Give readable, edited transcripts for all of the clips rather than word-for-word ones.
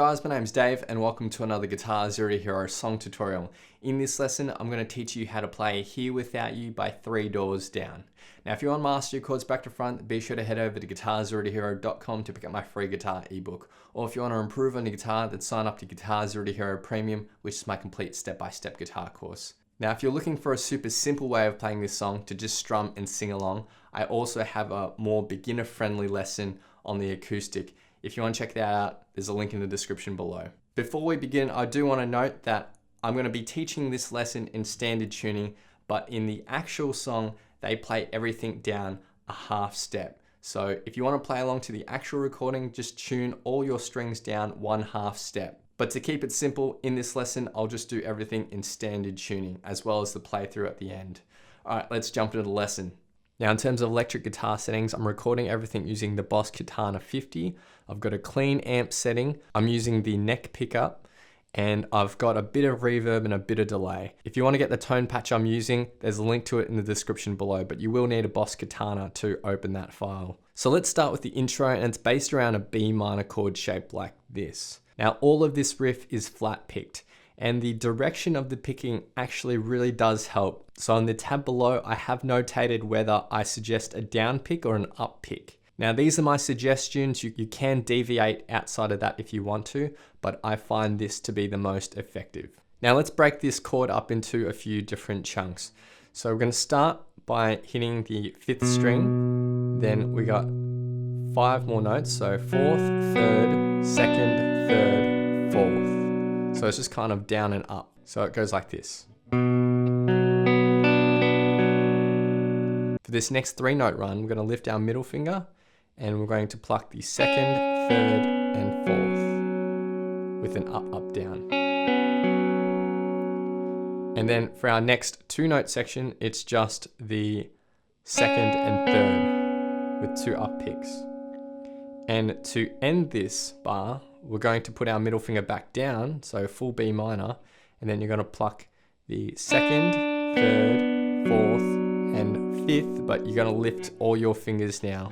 guys, my name's Dave and welcome to another Guitar Zero to Hero song tutorial. In this lesson, I'm going to teach you how to play Here Without You by 3 Doors Down. Now if you want to master your chords back to front, be sure to head over to guitarzerotohero.com to pick up my free guitar ebook. Or if you want to improve on your guitar, then sign up to GZ2H Premium, which is my complete step-by-step guitar course. Now if you're looking for a super simple way of playing this song to just strum and sing along, I also have a more beginner-friendly lesson on the acoustic. If you want to check that out, there's a link in the description below. Before we begin, I do want to note that I'm going to be teaching this lesson in standard tuning, but in the actual song, they play everything down a half step. So if you want to play along to the actual recording, just tune all your strings down 1/2 step. But to keep it simple, in this lesson, I'll just do everything in standard tuning, as well as the playthrough at the end. All right, let's jump into the lesson. Now in terms of electric guitar settings, I'm recording everything using the Boss KATANA 50. I've got a clean amp setting. I'm using the neck pickup and I've got a bit of reverb and a bit of delay. If you want to get the tone patch I'm using, there's a link to it in the description below, but you will need a Boss KATANA to open that file. So let's start with the intro, and it's based around a B minor chord shape like this. Now all of this riff is flat picked, and the direction of the picking actually really does help. So on the tab below, I have notated whether I suggest a down pick or an up pick. Now these are my suggestions. You can deviate outside of that if you want to, but I find this to be the most effective. Now let's break this chord up into a few different chunks. So we're going to start by hitting the 5th string. Then we got 5 more notes. So 4th, 3rd, 2nd, 3rd, 4th. So it's just kind of down and up. So it goes like this. For this next 3-note run, we're going to lift our middle finger and we're going to pluck the 2nd, 3rd, and 4th with an up, up, down. And then for our next 2-note section, it's just the 2nd and 3rd with 2 up picks. And to end this bar, we're going to put our middle finger back down, so full B minor, and then you're going to pluck the 2nd, 3rd, 4th, and 5th, but you're going to lift all your fingers now.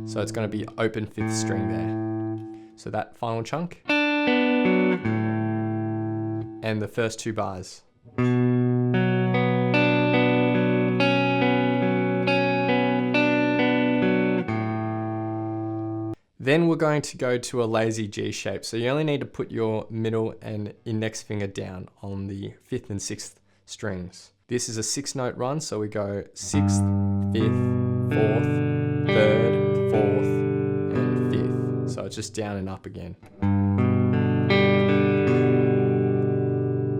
So it's going to be open 5th string there. So that final chunk. And the first 2 bars. Then we're going to go to a lazy G shape. So you only need to put your middle and index finger down on the 5th and 6th strings. This is a 6-note run, so we go 6th, 5th, 4th, 3rd, 4th, and 5th. So it's just down and up again.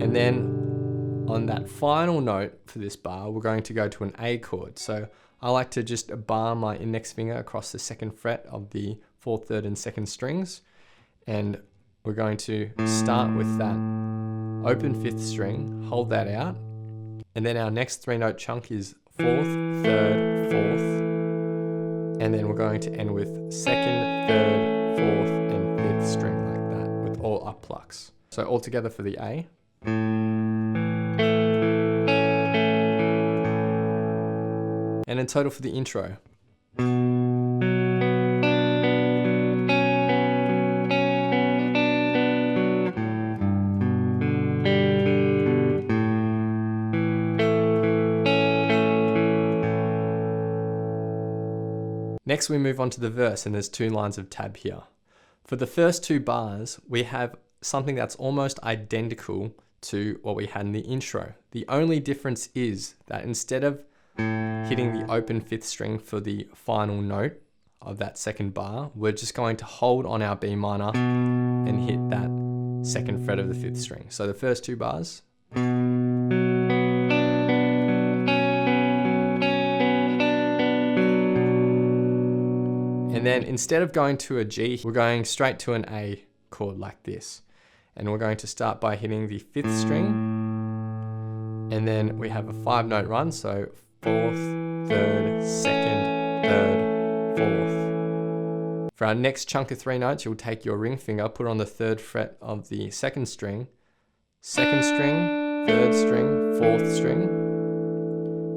And then on that final note for this bar, we're going to go to an A chord. So I like to just bar my index finger across the 2nd fret of the 4th, 3rd, and 2nd strings. And we're going to start with that open 5th string, hold that out. And then our next 3-note chunk is 4th, 3rd, 4th. And then we're going to end with 2nd, 3rd, 4th, and 5th string like that with all up plucks. So all together for the A. And in total for the intro. Next we move on to the verse, and there's 2 lines of tab here. For the first 2 bars, we have something that's almost identical to what we had in the intro. The only difference is that instead of hitting the open 5th string for the final note of that 2nd bar, we're just going to hold on our B minor and hit that 2nd fret of the 5th string. So the first 2 bars. And then instead of going to a G, we're going straight to an A chord like this. And we're going to start by hitting the 5th string. And then we have a 5-note run, so 4th, 3rd, 2nd, 3rd, 4th. For our next chunk of 3 notes, you'll take your ring finger, put it on the 3rd fret of the 2nd string, 2nd string, 3rd string, 4th string,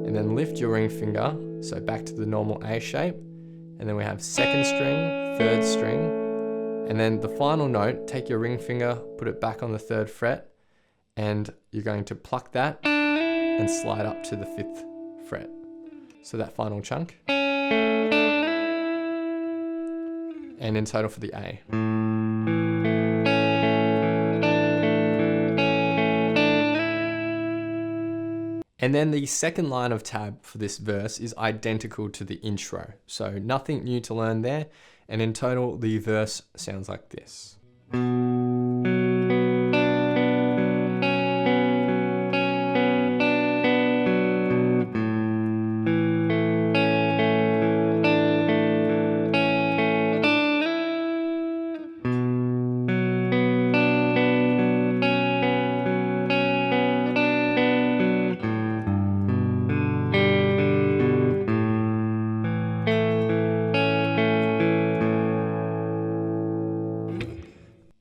and then lift your ring finger, so back to the normal A shape. And then we have 2nd string, 3rd string, And then the final note, take your ring finger, put it back on the 3rd fret, and you're going to pluck that and slide up to the 5th fret. So that final chunk. And in total for the A. And then the second line of tab for this verse is identical to the intro. So nothing new to learn there. And in total, the verse sounds like this.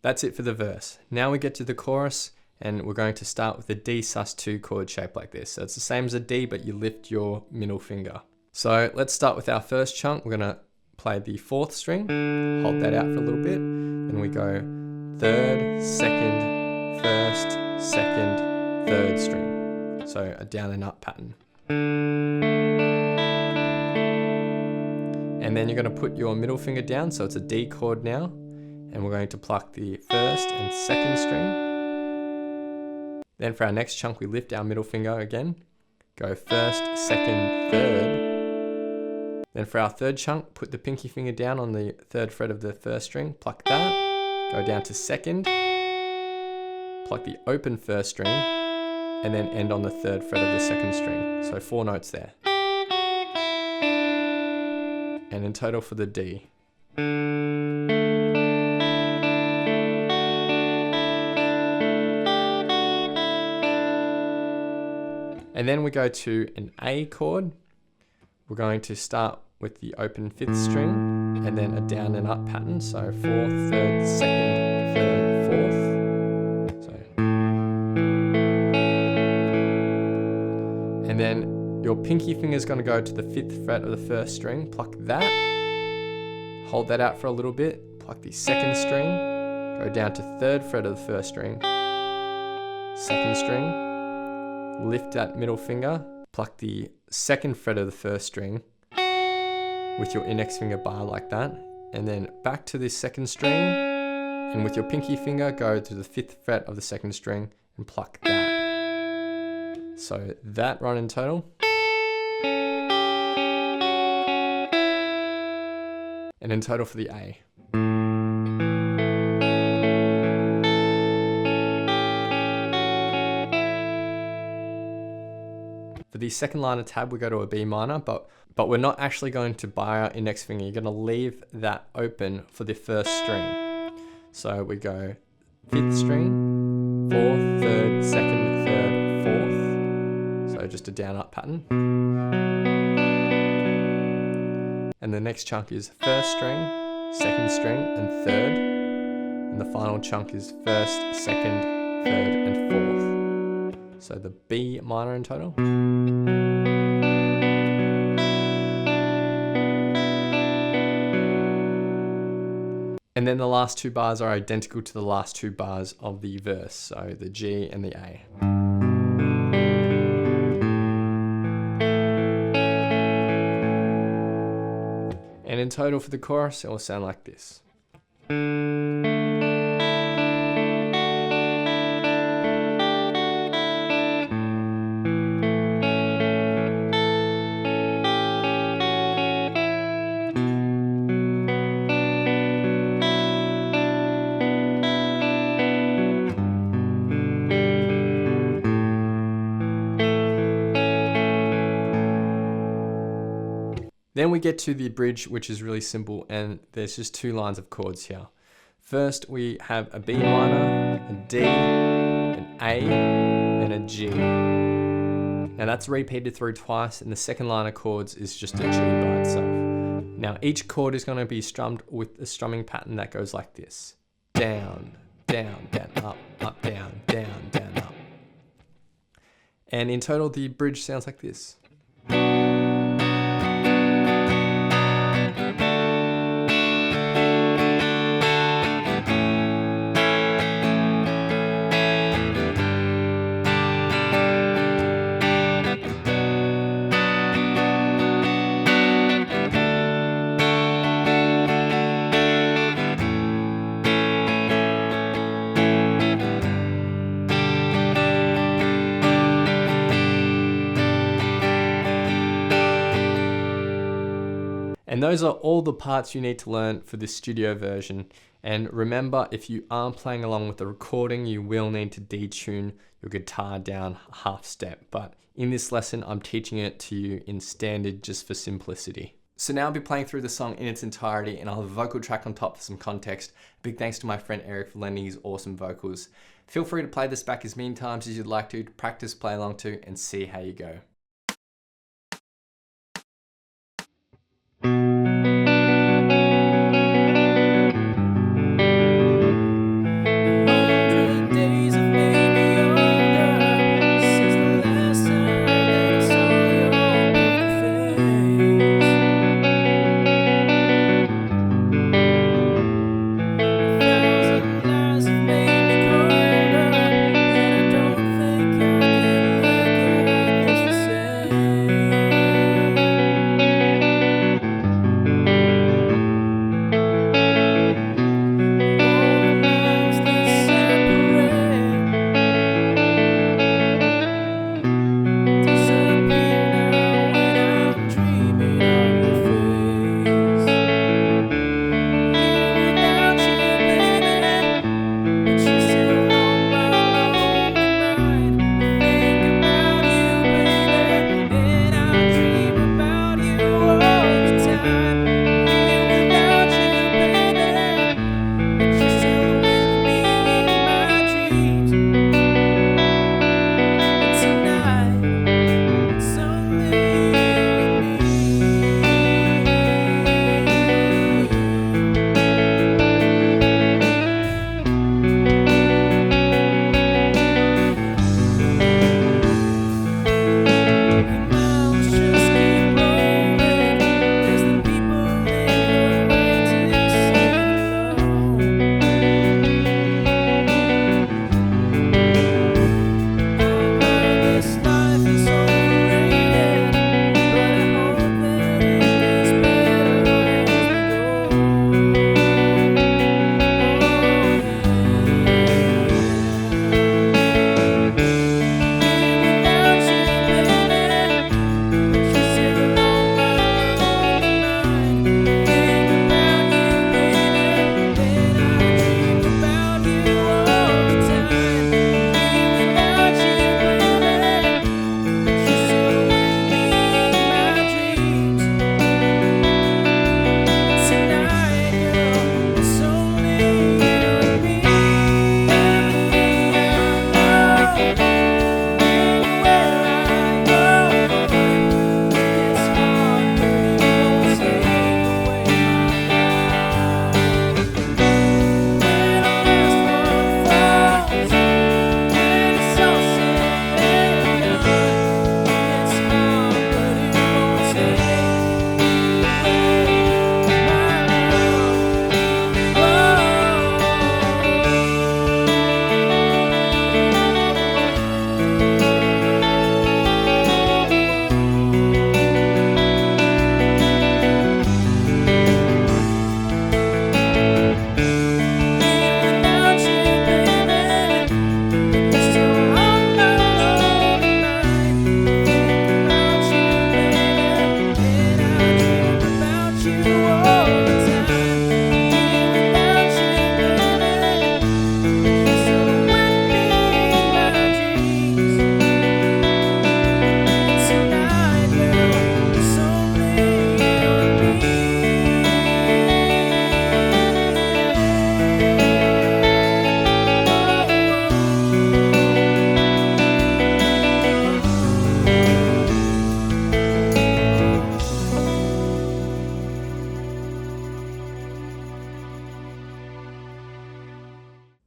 That's it for the verse. Now we get to the chorus, and we're going to start with the D sus2 chord shape like this. So it's the same as a D, but you lift your middle finger. So let's start with our first chunk. We're gonna play the 4th string, hold that out for a little bit, then we go 3rd, 2nd, 1st, 2nd, 3rd string. So a down and up pattern. And then you're gonna put your middle finger down, so it's a D chord now. And we're going to pluck the 1st and 2nd string. Then for our next chunk, we lift our middle finger again, go 1st, 2nd, 3rd. Then for our 3rd chunk, put the pinky finger down on the 3rd fret of the 1st string, pluck that, go down to 2nd, pluck the open 1st string, and then end on the 3rd fret of the 2nd string. So 4 notes there. And in total for the D. And then we go to an A chord. We're going to start with the open 5th string and then a down and up pattern. So 4th, 3rd, 2nd, 3rd, 4th. So. And then your pinky finger is going to go to the 5th fret of the 1st string, pluck that, hold that out for a little bit, pluck the 2nd string, go down to 3rd fret of the 1st string, 2nd string, lift that middle finger, pluck the 2nd fret of the 1st string with your index finger bar like that, and then back to this 2nd string, and with your pinky finger go to the 5th fret of the 2nd string and pluck that. So that run in total. And in total for the A. For the second line of tab, we go to a B minor, but we're not actually going to bar our index finger. You're going to leave that open for the 1st string. So we go 5th string, 4th, 3rd, 2nd, 3rd, 4th. So just a down up pattern. And the next chunk is 1st string, 2nd string, and 3rd. And the final chunk is 1st, 2nd, 3rd, and 4th. So the B minor in total. And then the last 2 bars are identical to the last 2 bars of the verse, so the G and the A. And in total for the chorus, it will sound like this. Then we get to the bridge, which is really simple, and there's just 2 lines of chords here. First, we have a B minor, a D, an A, and a G. Now that's repeated through twice, and the second line of chords is just a G by itself. Now each chord is going to be strummed with a strumming pattern that goes like this. Down, down, down, up, up, down, down, down, up. And in total, the bridge sounds like this. those are all the parts you need to learn for this studio version. And remember, if you aren't playing along with the recording, you will need to detune your guitar down half step. But in this lesson, I'm teaching it to you in standard just for simplicity. So now I'll be playing through the song in its entirety, and I'll have a vocal track on top for some context. Big thanks to my friend Eric for lending his awesome vocals. Feel free to play this back as many times as you'd like to practice, play along to, and see how you go.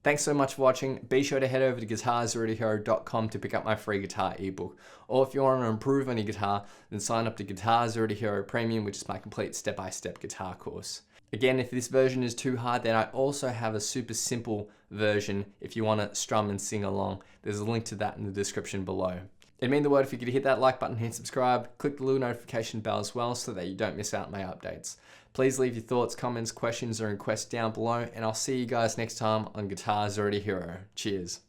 Thanks so much for watching. Be sure to head over to guitar0tohero.com to pick up my free guitar ebook. Or if you want to improve on your guitar, then sign up to Guitar0toHero Premium, which is my complete step-by-step guitar course. Again, if this version is too hard, then I also have a super simple version if you want to strum and sing along. There's a link to that in the description below. It'd mean the world if you could hit that like button, hit subscribe, click the little notification bell as well so that you don't miss out on my updates. Please leave your thoughts, comments, questions, or requests down below, and I'll see you guys next time on Guitar0toHero. Cheers.